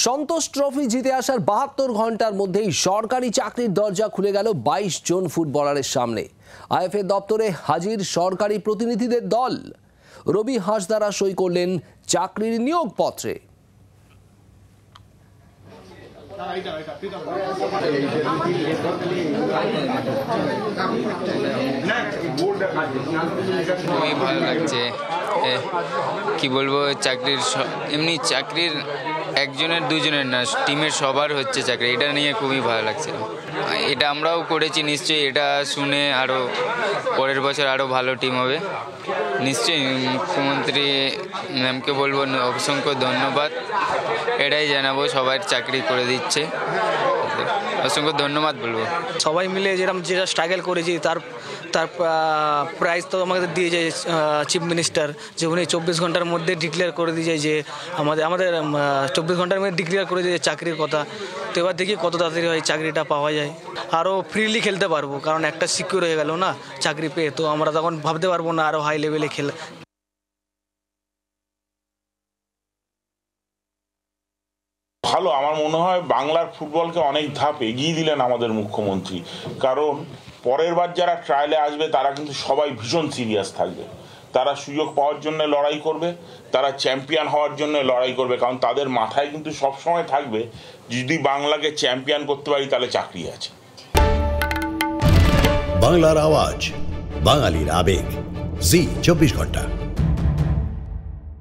সন্তোষ trophy জিতে আসার ৭২ ঘন্টার মধ্যেই সরকারি চাকরির দরজা খুলে গেল ২২ জন ফুটবলারের সামনে। আইএফএ দপ্তরে হাজির সরকারি প্রতিনিধিদের দল। রবি হাঁসদারা সই করলেন চাকরির নিয়োগপত্রে। খুবই ভালো লাগছে। কি বলবো, চাকরির এমনি চাকরির একজনের দুজনের না, টিমের সবার হচ্ছে চাকরি, এটা নিয়ে খুবই ভালো লাগছে। এটা আমরাও করেছি, নিশ্চয়ই এটা শুনে আরও পরের বছর আরও ভালো টিম হবে। নিশ্চয়ই মুখ্যমন্ত্রী ম্যামকে বলবো অসংখ্য ধন্যবাদ, এটাই জানাবো সবার চাকরি করে দিচ্ছে, অসংখ্য ধন্যবাদ বলবো। সবাই মিলে যেটা স্ট্রাগল করেছি তার প্রাইজ তো আমাদের দিয়ে যায় চিফ মিনিস্টার, যে উনি ২৪ ঘন্টার মধ্যে ডিক্লেয়ার করে দিয়ে যায় যে আমাদের ২৪ ঘন্টার মধ্যে ডিক্লেয়ার করে দিয়ে চাকরির কথা। তো এবার দেখি কত তাড়াতাড়ি হয় চাকরিটা পাওয়া যায়, আরও ফ্রিলি খেলতে পারবো, কারণ একটা সিকিউর হয়ে গেল না চাকরি পেয়ে, তো আমরা তখন ভাবতে পারবো না আরও হাই লেভেলে খেলা। ভালো, আমার মনে হয় বাংলার ফুটবলকে অনেক ধাপ এগিয়ে দিলেন আমাদের মুখ্যমন্ত্রী, কারণ পরের বার যারা ট্রায়ালে আসবে তারা কিন্তু সবাই ভীষণ সিরিয়াস থাকবে, তারা সুযোগ পাওয়ার জন্য লড়াই করবে, তারা চ্যাম্পিয়ন হওয়ার জন্য লড়াই করবে, কারণ তাদের মাথায় কিন্তু সবসময় থাকবে যদি বাংলাকে চ্যাম্পিয়ন করতে পারি তাহলে চাকরি আছে। বাংলার আওয়াজ, বাঙালির আবেগ, জি ২৪ ঘন্টা।